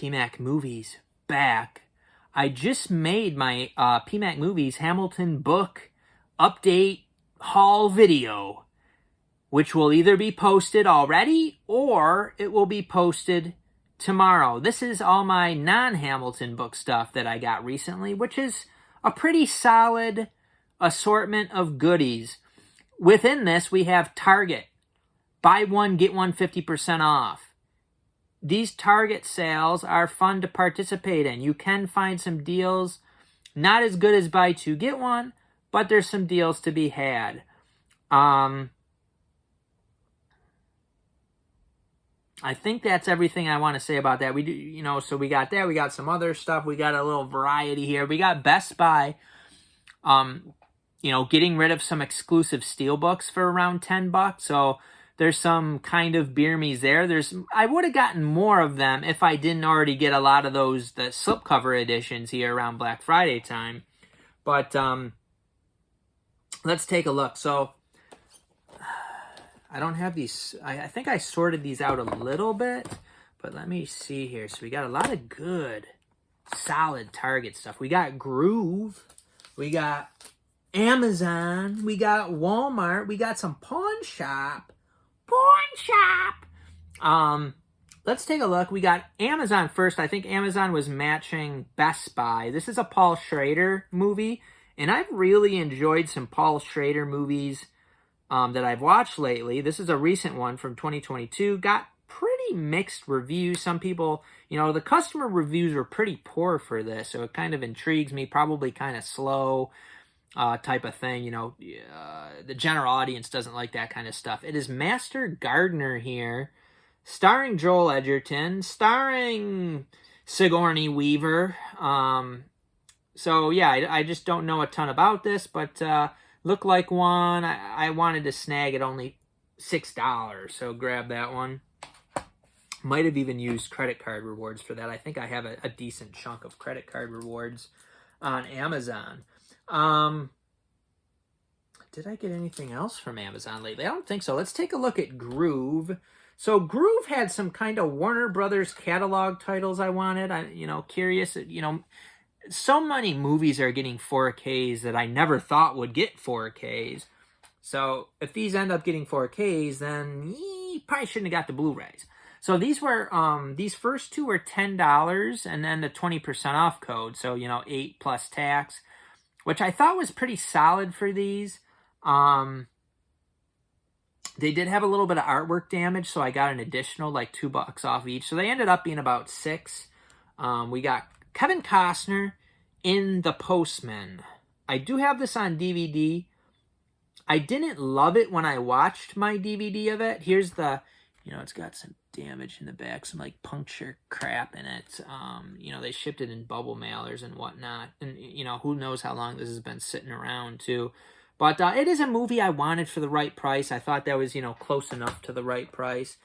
PMAC Movies back. I just made my PMAC Movies Hamilton book update haul video, which will either be posted already or it will be posted tomorrow. This is all my non-Hamilton book stuff that I got recently, which is a pretty solid assortment of goodies. Within this, we have Target. Buy one, get one 50% off. These Target sales are fun to participate in. You can find some deals, not as good as buy two, get one, but there's some deals to be had. I think that's everything I want to say about that. We do, so we got that. We got some other stuff. We got a little variety here. We got Best Buy, getting rid of some exclusive steelbooks for around $10. So there's some kind of beer me's there. I would have gotten more of them if I didn't already get a lot of the slipcover editions here around Black Friday time. But let's take a look. So I don't have these. I think I sorted these out a little bit, but let me see here. So we got a lot of good, solid Target stuff. We got Groove. We got Amazon. We got Walmart. We got some Pawn Shop. Let's take a look. We got Amazon first. I think Amazon was matching Best Buy. This is a Paul Schrader movie, and I've really enjoyed some Paul Schrader movies that I've watched lately. This is a recent one from 2022. Got pretty mixed reviews. Some people, the customer reviews were pretty poor for this, so it kind of intrigues me. Probably kind of slow type of thing. The general audience doesn't like that kind of stuff. It is Master Gardener here, starring Joel Edgerton, starring Sigourney Weaver. So yeah, I just don't know a ton about this, but looked like one. I wanted to snag it, only $6, so grab that one. Might have even used credit card rewards for that. I think I have a decent chunk of credit card rewards on Amazon. Did I get anything else from Amazon lately? I don't think so. Let's take a look at Groove. So Groove had some kind of Warner Brothers catalog titles I wanted. Curious, so many movies are getting 4Ks that I never thought would get 4Ks. So if these end up getting 4Ks, then you probably shouldn't have got the Blu-rays. So these first two were $10 and then the 20% off code. So, 8 plus tax, which I thought was pretty solid for these. They did have a little bit of artwork damage, so I got an additional $2 off each. So they ended up being about $6. We got Kevin Costner in The Postman. I do have this on DVD. I didn't love it when I watched my DVD of it. Here's it's got some damage in the back, some puncture crap in it. They shipped it in bubble mailers and whatnot. And, who knows how long this has been sitting around too. But it is a movie I wanted for the right price. I thought that was, close enough to the right price.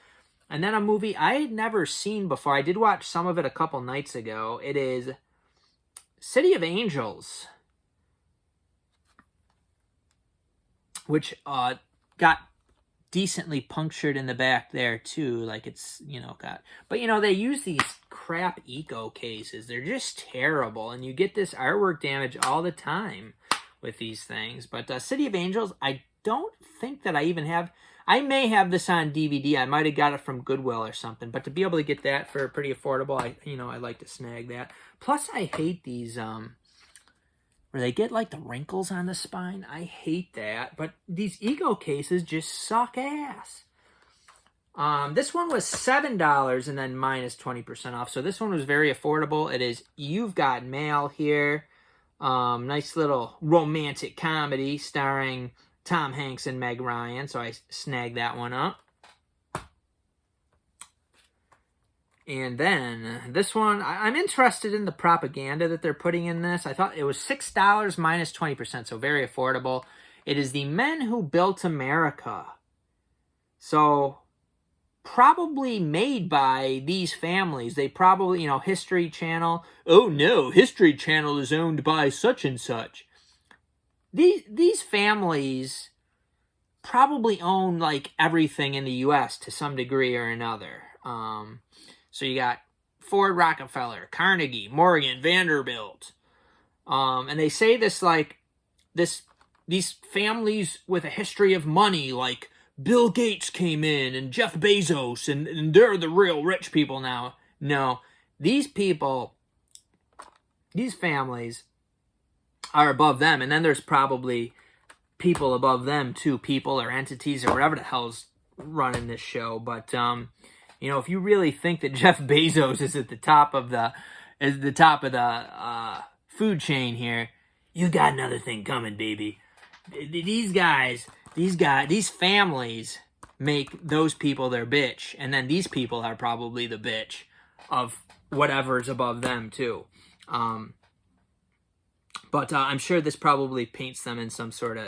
And then a movie I had never seen before. I did watch some of it a couple nights ago. It is City of Angels, which got decently punctured in the back there too. It's, got... But, they use these crap eco cases. They're just terrible. And you get this artwork damage all the time with these things. But City of Angels, I don't think that I even have... I may have this on DVD. I might have got it from Goodwill or something. But to be able to get that for pretty affordable, I like to snag that. Plus, I hate these, where they get, the wrinkles on the spine. I hate that. But these ego cases just suck ass. This one was $7 and then minus 20% off. So this one was very affordable. It is You've Got Mail here. Nice little romantic comedy starring Tom Hanks and Meg Ryan, so I snagged that one up. And then this one, I'm interested in the propaganda that they're putting in this. I thought it was $6 minus 20%, so very affordable. It is The Men Who Built America. So probably made by these families. They probably, History Channel. Oh no, History Channel is owned by such and such. These families probably own everything in the U.S. to some degree or another. So you got Ford, Rockefeller, Carnegie, Morgan, Vanderbilt. And they say this like these families with a history of money, like Bill Gates came in and Jeff Bezos, and they're the real rich people now. No, these people, these families are above them, and then there's probably people above them too, people or entities or whatever the hell's running this show. But if you really think that Jeff Bezos is at the top of the food chain here, you got another thing coming, baby. These families make those people their bitch, and then these people are probably the bitch of whatever's above them too. But I'm sure this probably paints them in some sort of,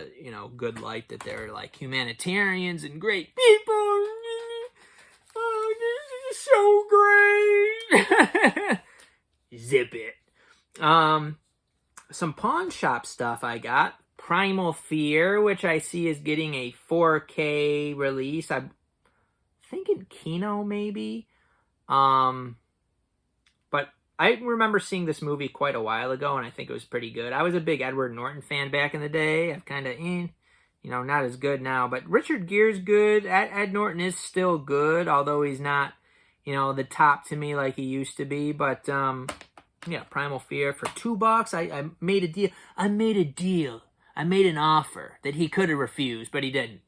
good light, that they're like humanitarians and great people. Oh, this is so great. Zip it. Some pawn shop stuff I got. Primal Fear, which I see is getting a 4K release. I'm thinking Kino maybe. But I remember seeing this movie quite a while ago, and I think it was pretty good. I was a big Edward Norton fan back in the day. I've kind of, not as good now. But Richard Gere's good. Ed Norton is still good, although he's not, the top to me like he used to be. But, Primal Fear for $2. I made a deal. I made an offer that he could have refused, but he didn't.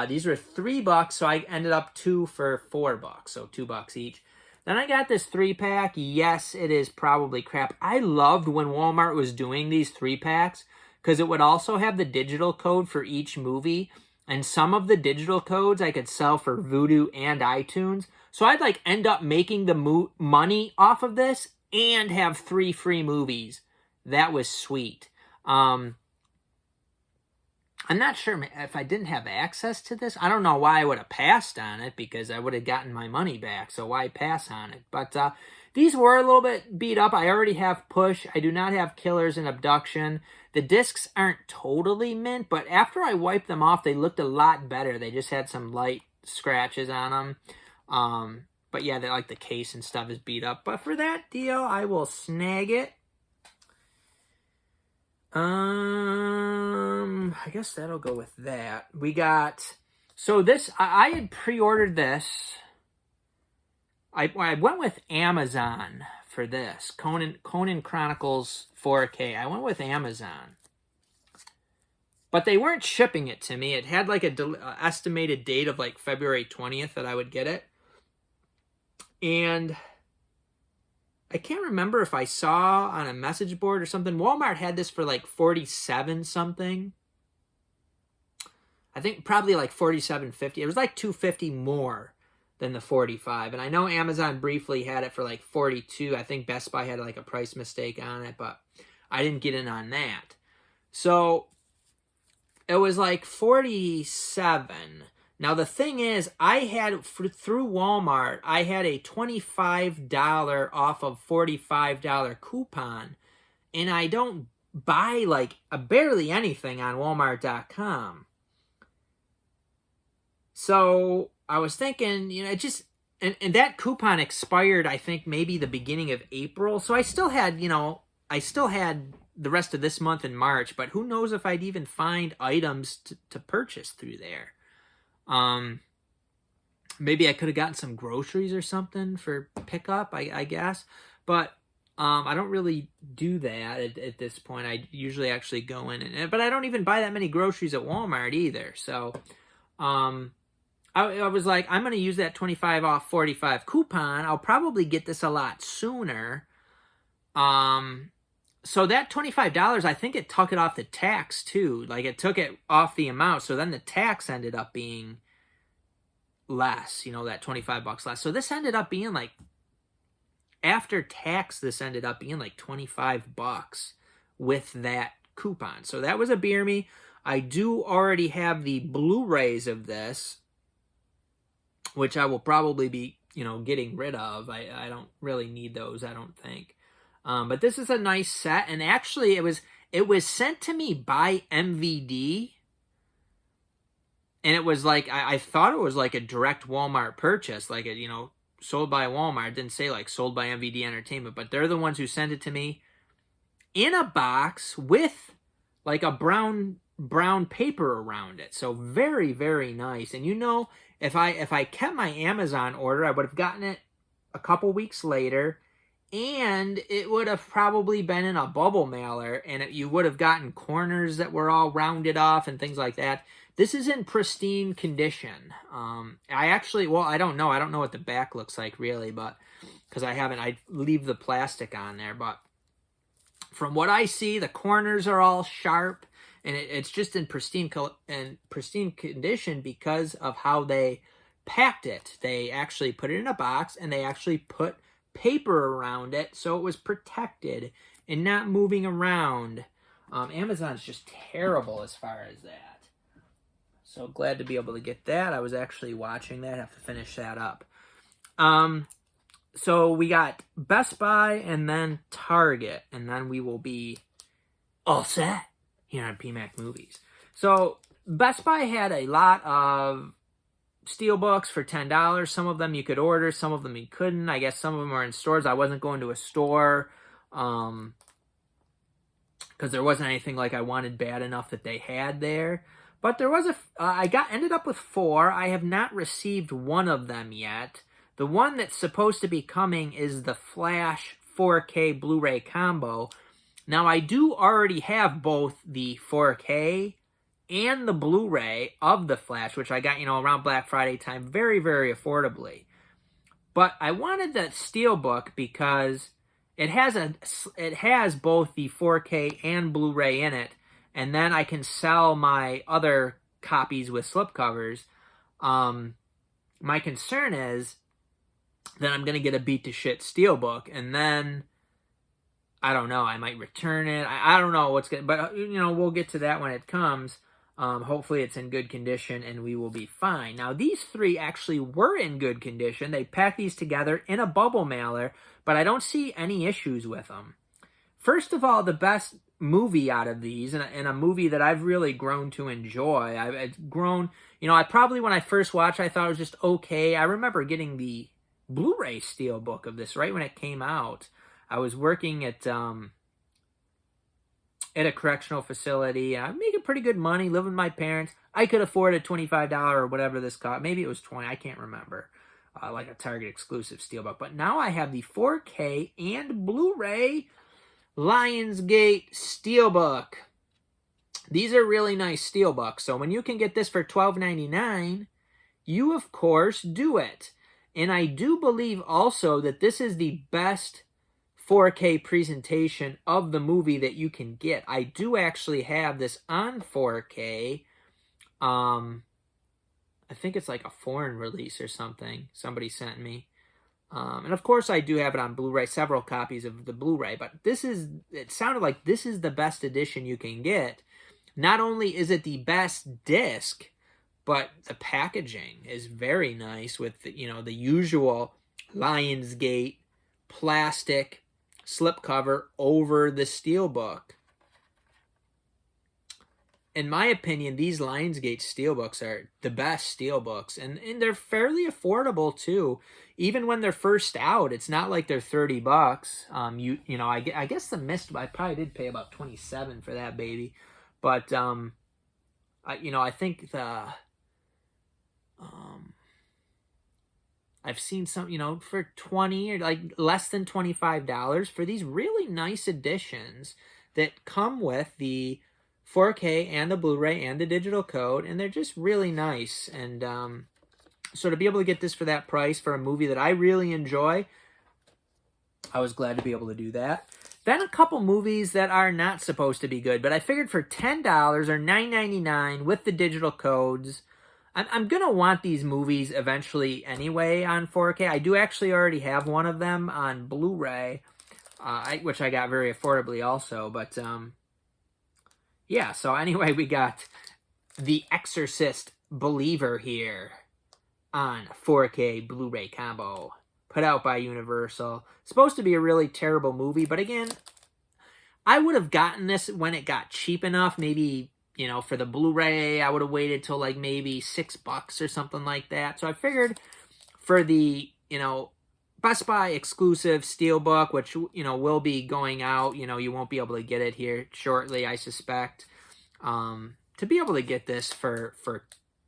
These were $3, so I ended up 2 for $4, so $2 each. Then I got this 3-pack. Yes, it is probably crap. I loved when Walmart was doing these 3-packs because it would also have the digital code for each movie, and some of the digital codes I could sell for Vudu and iTunes. So I'd end up making the money off of this and have 3 free movies. That was sweet. I'm not sure if I didn't have access to this. I don't know why I would have passed on it, because I would have gotten my money back. So why pass on it? But these were a little bit beat up. I already have Push. I do not have Killers and Abduction. The discs aren't totally mint, but after I wiped them off, they looked a lot better. They just had some light scratches on them. But yeah, the case and stuff is beat up. But for that deal, I will snag it. I guess that'll go with that. We got, so this, I had pre-ordered this. I went with Amazon for this. Conan Chronicles 4K. I went with Amazon. But they weren't shipping it to me. It had a estimated date of February 20th that I would get it. And I can't remember if I saw on a message board or something. Walmart had this for 47 something. I think probably $47.50. It was $2.50 more than the 45. And I know Amazon briefly had it for $42. I think Best Buy had a price mistake on it, but I didn't get in on that. So it was $47. Now, the thing is, I had, through Walmart, I had a $25 off of $45 coupon, and I don't buy, barely anything on Walmart.com. So, I was thinking, it just, and that coupon expired, I think, maybe the beginning of April, so I still had, the rest of this month in March, but who knows if I'd even find items to purchase through there. Maybe I could have gotten some groceries or something for pickup, I guess. But I don't really do that at this point. I usually actually go in, but I don't even buy that many groceries at Walmart either. So I was like, I'm going to use that 25 off 45 coupon. I'll probably get this a lot sooner. So that $25, I think it took it off the tax too. It took it off the amount. So then the tax ended up being less, that $25 less. So this ended up being after tax, this ended up being $25 with that coupon. So that was a beer me. I do already have the Blu-rays of this, which I will probably be, getting rid of. I don't really need those, I don't think. But this is a nice set, and actually it was sent to me by MVD, and it was I thought it was a direct Walmart purchase, sold by Walmart. It didn't say like sold by MVD Entertainment, but they're the ones who sent it to me in a box with like a brown paper around it. So very, very nice. And you know, if I kept my Amazon order, I would have gotten it a couple weeks later, and it would have probably been in a bubble mailer, and you would have gotten corners that were all rounded off and things like that. This is in pristine condition. I don't know. I don't know what the back looks like really, but because I leave the plastic on there, but from what I see, the corners are all sharp, and it's just in pristine condition because of how they packed it. They actually put it in a box, and they actually put paper around it so it was protected and not moving around. Amazon's just terrible as far as that. So glad to be able to get that. I was actually watching that. I have to finish that up. So we got Best Buy and then Target, and then we will be all set here on PMAC Movies. So Best Buy had a lot of steelbooks for $10. Some of them you could order, some of them you couldn't. I guess some of them are in stores. I wasn't going to a store because there wasn't anything like I wanted bad enough that they had there. But there was ended up with 4. I have not received one of them yet. The one that's supposed to be coming is the Flash 4K Blu-ray combo. Now, I do already have both the 4K and the Blu-ray of the Flash, which I got, around Black Friday time very, very affordably. But I wanted the Steelbook because it has both the 4K and Blu-ray in it, and then I can sell my other copies with slipcovers. My concern is that I'm going to get a beat-to-shit Steelbook, and then, I don't know, I might return it. I don't know what's going to, but, we'll get to that when it comes. Hopefully it's in good condition, and we will be fine. Now, these 3 actually were in good condition. They packed these together in a bubble mailer, but I don't see any issues with them. First of all, the best movie out of these, and a movie that I've really grown to enjoy. I've grown, I probably, when I first watched, I thought it was just okay. I remember getting the Blu-ray Steelbook of this right when it came out. I was working at a correctional facility, and I was making pretty good money, living with my parents. I could afford a $25 or whatever this cost. Maybe it was $20, I can't remember. Like a Target exclusive Steelbook. But now I have the 4K and Blu-ray Lionsgate Steelbook. These are really nice Steelbooks. So when you can get this for $12.99, you of course do it. And I do believe also that this is the best 4K presentation of the movie that you can get. I do actually have this on 4K. I think it's like a foreign release or something somebody sent me. And of course I do have it on Blu-ray, several copies of the Blu-ray, but it sounded like this is the best edition you can get. Not only is it the best disc, but the packaging is very nice with, the usual Lionsgate plastic slipcover over the Steelbook. In my opinion, these Lionsgate Steelbooks are the best Steelbooks, and they're fairly affordable too. Even when they're first out, it's not like they're $30. I guess the Mist, I probably did pay about $27 for that baby, but I think I've seen some, for $20 or like less than $25 for these really nice editions that come with the 4K and the Blu-ray and the digital code, and they're just really nice. And so to be able to get this for that price for a movie that I really enjoy, I was glad to be able to do that. Then a couple movies that are not supposed to be good, but I figured for $10 or $9.99 with the digital codes, I'm going to want these movies eventually anyway on 4K. I do actually already have one of them on Blu-ray, which I got very affordably also. But, yeah, so anyway, we got The Exorcist Believer here on 4K Blu-ray combo, put out by Universal. Supposed to be a really terrible movie, but again, I would have gotten this when it got cheap enough, maybe... for the Blu-ray, I would have waited till like maybe $6 or something like that. So I figured for the you know, Best Buy exclusive steelbook, which, you know, will be going out. You know, you won't be able to get it here shortly, I suspect. To be able to get this for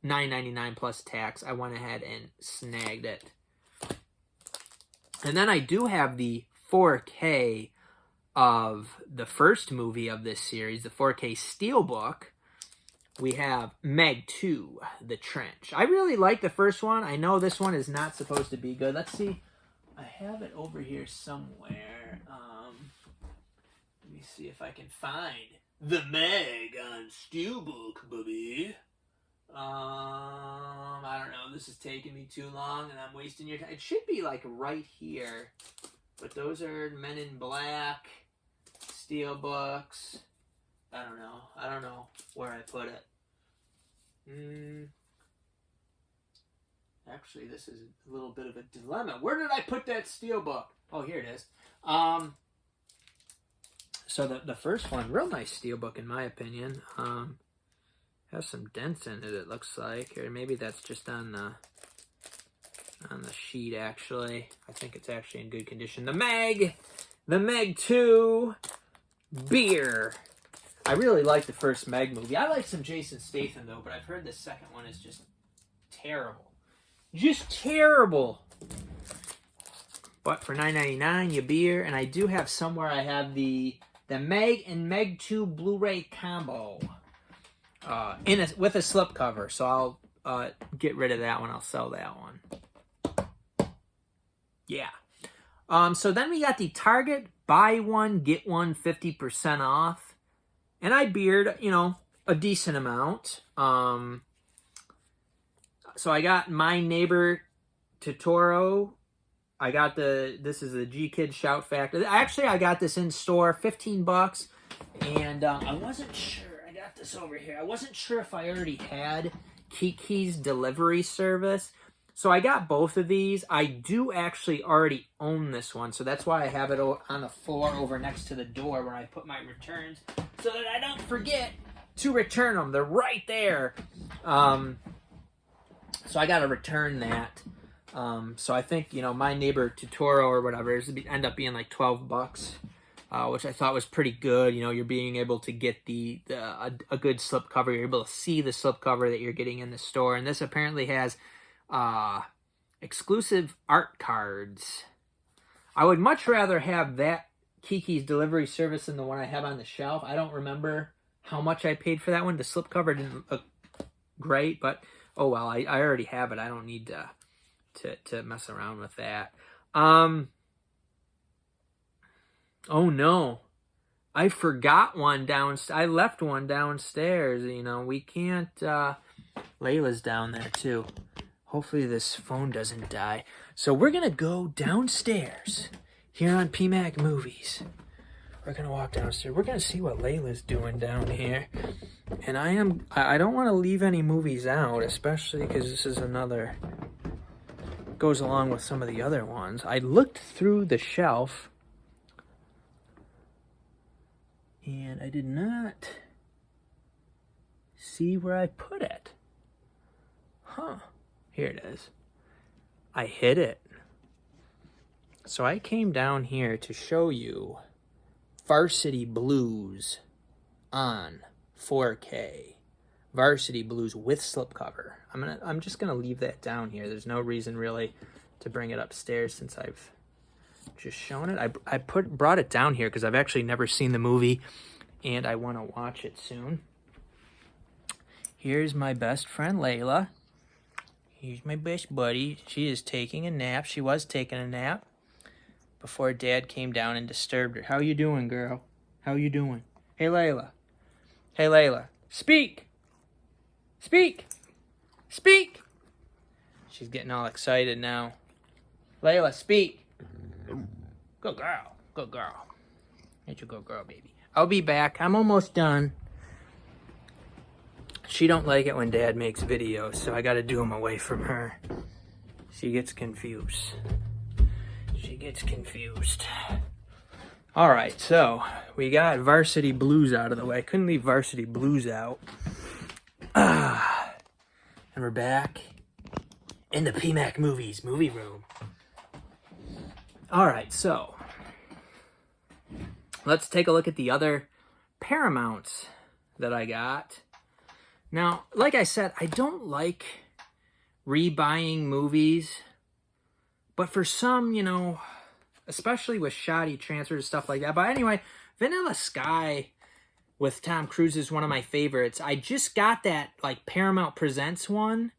$9.99 plus tax, I went ahead and snagged it. And then I do have the 4K of the first movie of this series, the 4K steelbook. We have Meg 2, The Trench. I really like the first one. I know this one is not supposed to be good. Let's see. I have it over here somewhere. Let me see if I can find the Meg on steelbook, baby. I don't know. This is taking me too long, and I'm wasting your time. It should be like right here, but those are Men in Black steelbooks. I don't know. I don't know where I put it. Actually, this is a little bit of a dilemma. Where did I put that steelbook? Oh, here it is. So the first one, real nice steelbook in my opinion. Has some dents in it, it looks like. Or maybe that's just on the sheet, actually. I think it's actually in good condition. The Meg 2 Beer. I really like the first Meg movie. I like some Jason Statham, though, but I've heard the second one is just terrible. Just terrible. But for $9.99, you beer. And I do have somewhere, I have the Meg and Meg 2 Blu-ray combo. With a slipcover, so I'll get rid of that one. I'll sell that one. Yeah. So then we got the Target buy one get one 50% off, and I beered, you know, a decent amount. So I got My Neighbor Totoro. I got this is the G Kid Shout Factor. Actually, I got this in store, $15, and I wasn't sure. This over here. I wasn't sure if I already had Kiki's delivery service. So I got both of these. I do actually already own this one. So that's why I have it on the floor over next to the door where I put my returns, so that I don't forget to return them. They're right there. So I got to return that. So I think, you know, My Neighbor Totoro or whatever is end up being like $12. Which I thought was pretty good. You know, you're being able to get a good slipcover. You're able to see the slipcover that you're getting in the store. And this apparently has exclusive art cards. I would much rather have that Kiki's delivery service than the one I have on the shelf. I don't remember how much I paid for that one. The slipcover didn't look great, but oh well, I already have it. I don't need to mess around with that. Oh no, I forgot one downstairs. I left one downstairs. You know, we can't, Layla's down there too. Hopefully this phone doesn't die. So we're going to go downstairs here on PMAC Movies. We're going to walk downstairs. We're going to see what Layla's doing down here. And I don't want to leave any movies out, especially because this is another, goes along with some of the other ones. I looked through the shelf, and I did not see where I put it. Huh. Here it is. I hid it. So I came down here to show you Varsity Blues on 4K. Varsity Blues with slipcover. I'm just gonna leave that down here. There's no reason really to bring it upstairs since I've just shown it. I brought it down here because I've actually never seen the movie and I want to watch it soon. Here's my best friend Layla. Here's my best buddy. She is taking a nap. She was taking a nap before Dad came down and disturbed her. How you doing, girl? How you doing? Hey, Layla. Hey, Layla. Speak! Speak! Speak! She's getting all excited now. Layla, speak! Good girl. Good girl. Ain't you good girl, baby? I'll be back. I'm almost done. She don't like it when Dad makes videos, so I gotta do them away from her. She gets confused. She gets confused. Alright, so we got Varsity Blues out of the way. Couldn't leave Varsity Blues out. And we're back in the PMAC Movies movie room. All right, so let's take a look at the other Paramounts that I got. Now, like I said, I don't like rebuying movies, but for some, you know, especially with shoddy transfers and stuff like that. But anyway, Vanilla Sky with Tom Cruise is one of my favorites. I just got that, like, Paramount Presents one,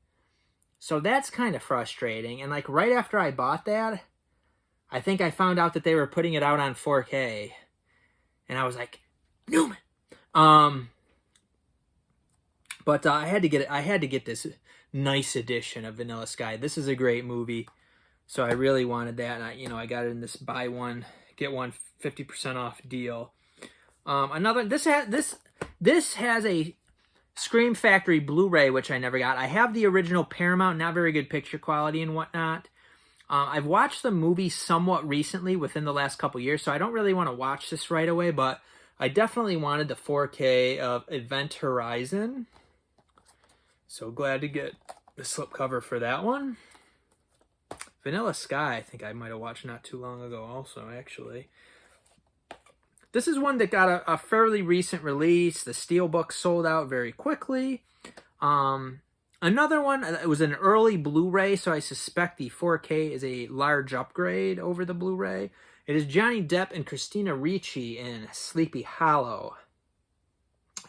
so that's kind of frustrating. And, like, right after I bought that, I think I found out that they were putting it out on 4K. And I was like, Newman! But I had to get it. I had to get this nice edition of Vanilla Sky. This is a great movie, so I really wanted that. And I got it in this buy one get one 50% off deal. This has a Scream Factory Blu-ray, which I never got. I have the original Paramount, not very good picture quality and whatnot. I've watched the movie somewhat recently, within the last couple years, so I don't really want to watch this right away, but I definitely wanted the 4K of Event Horizon. So glad to get the slipcover for that one. Vanilla Sky, I think I might have watched not too long ago also, actually. This is one that got a fairly recent release. The steelbook sold out very quickly. Another one, it was an early Blu-ray, so I suspect the 4K is a large upgrade over the Blu-ray. It is Johnny Depp and Christina Ricci in Sleepy Hollow.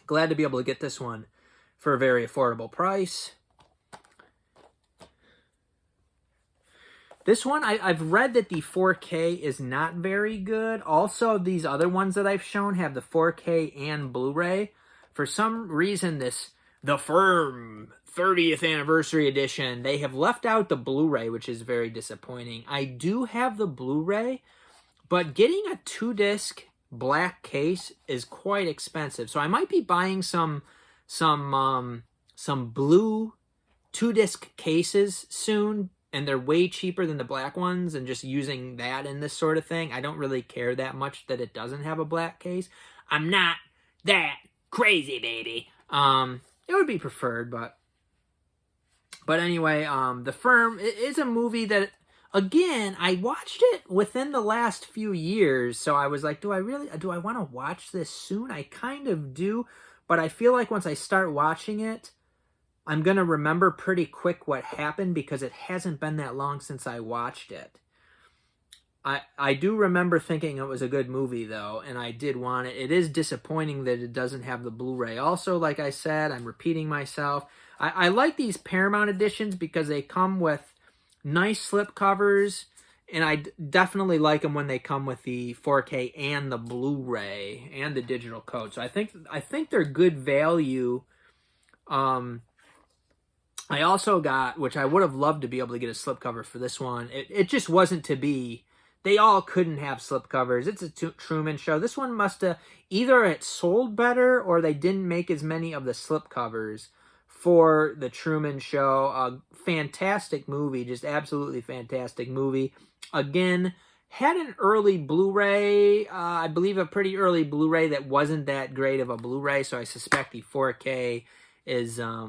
Glad to be able to get this one for a very affordable price. This one, I've read that the 4K is not very good. Also, these other ones that I've shown have the 4K and Blu-ray. For some reason, The Firm 30th Anniversary Edition, they have left out the Blu-ray, which is very disappointing. I do have the Blu-ray, but getting a 2-disc black case is quite expensive. So I might be buying some blue 2-disc cases soon, and they're way cheaper than the black ones, and just using that in this sort of thing. I don't really care that much that it doesn't have a black case. I'm not that crazy, baby. It would be preferred, but anyway, The Firm is a movie that, again, I watched it within the last few years, so I was like, do I want to watch this soon? I kind of do, but I feel like once I start watching it, I'm going to remember pretty quick what happened, because it hasn't been that long since I watched it. I do remember thinking it was a good movie, though, and I did want it. It is disappointing that it doesn't have the Blu-ray. Also, like I said, I'm repeating myself. I like these Paramount editions because they come with nice slip covers, and I definitely like them when they come with the 4K and the Blu-ray and the digital code. So I think they're good value. I also got, which I would have loved to be able to get a slipcover for this one. It just wasn't to be. They all couldn't have slipcovers. It's a Truman Show. This one must have, either it sold better or they didn't make as many of the slipcovers for the Truman Show. A fantastic movie, just absolutely fantastic movie. Again, had an early Blu-ray, I believe a pretty early Blu-ray that wasn't that great of a Blu-ray, so I suspect the 4K is a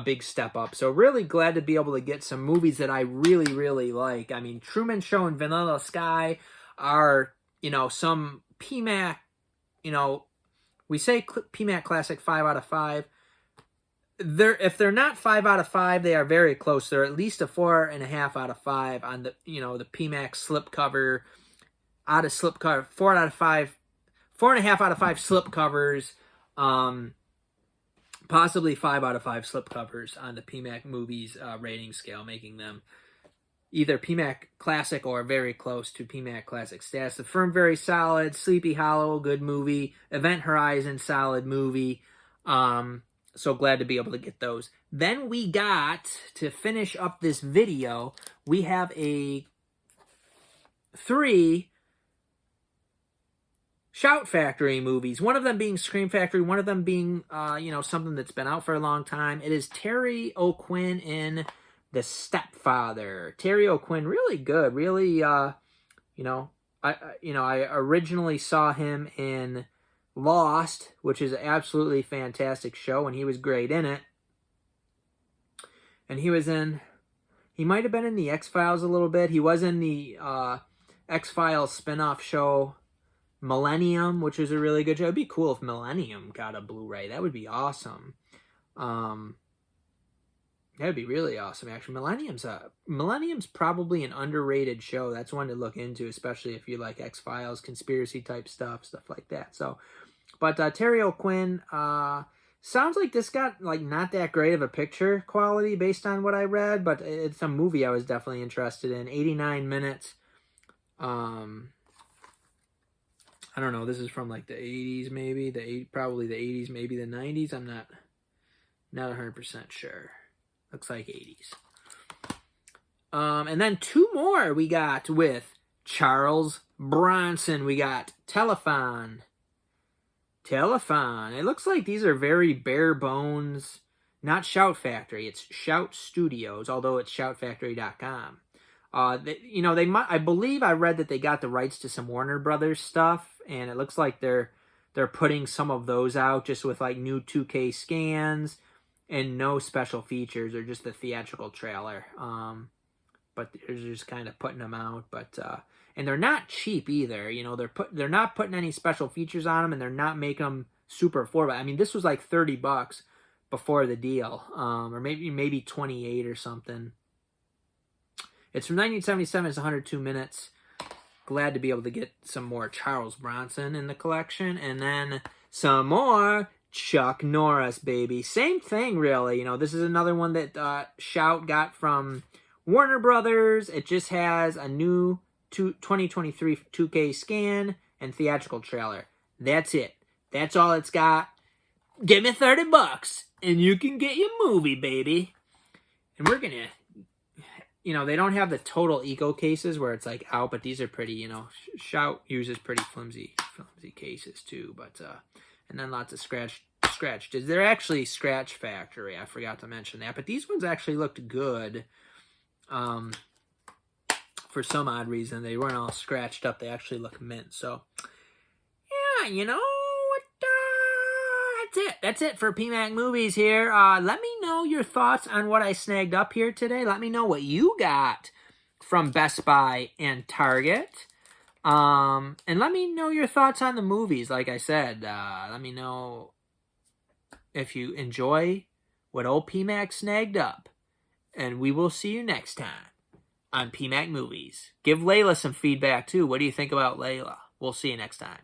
big step up. So really glad to be able to get some movies that I really, really like. I mean, Truman Show and Vanilla Sky are, some PMAC, we say PMAC Classic 5 out of 5. If they're not 5 out of 5, they are very close. They're at least a 4.5 out of 5 on the, the PMAC slipcover, 4 out of 5, 4.5 out of 5 slipcovers, possibly 5 out of 5 slipcovers on the PMAC movies rating scale, making them either PMAC Classic or very close to PMAC Classic status. The Firm, very solid. Sleepy Hollow, good movie. Event Horizon, solid movie. So glad to be able to get those. Then we got, to finish up this video, we have 3 Shout Factory movies. One of them being Scream Factory, one of them being, something that's been out for a long time. It is Terry O'Quinn in The Stepfather. Terry O'Quinn, really good. Really, I originally saw him in Lost, which is an absolutely fantastic show, and he was great in it. And he might have been in the X-Files a little bit. He was in the X-Files spin-off show, Millennium, which is a really good show. It'd be cool if Millennium got a Blu-ray. That would be awesome. That would be really awesome, actually. Millennium's probably an underrated show. That's one to look into, especially if you like X-Files, conspiracy type stuff like that. So, but Terry O'Quinn, sounds like this got like not that great of a picture quality based on what I read, but it's a movie I was definitely interested in. 89 minutes. I don't know. This is from like the 80s, maybe probably the 80s, maybe the 90s. I'm not 100% sure. Looks like 80s. And then two more we got with Charles Bronson. We got Telephone. It looks like these are very bare bones. Not Shout Factory. It's Shout Studios, although it's shoutfactory.com. I believe I read that they got the rights to some Warner Brothers stuff, and it looks like they're putting some of those out just with like new 2K scans and no special features or just the theatrical trailer. But they're just kind of putting them out. But and they're not cheap either. They're not putting any special features on them, and they're not making them super affordable. I mean, this was like $30 before the deal, or maybe 28 or something. It's from 1977. It's 102 minutes. Glad to be able to get some more Charles Bronson in the collection, and then some more Chuck Norris, baby. Same thing, really. This is another one that Shout got from Warner Brothers. It just has a new 2023 2K scan and theatrical trailer. That's it. That's all it's got. Give me $30 and you can get your movie, baby. And we're gonna, they don't have the total eco cases where it's like out, but these are pretty, Shout uses pretty flimsy cases too, but and then lots of scratch. They're actually Scratch Factory. I forgot to mention that. But these ones actually looked good. For some odd reason, they weren't all scratched up. They actually look mint. So, yeah, that's it. That's it for PMAC Movies here. Let me know your thoughts on what I snagged up here today. Let me know what you got from Best Buy and Target. And let me know your thoughts on the movies. Like I said, let me know if you enjoy what old PMAC snagged up. And we will see you next time on PMAC Movies. Give Layla some feedback, too. What do you think about Layla? We'll see you next time.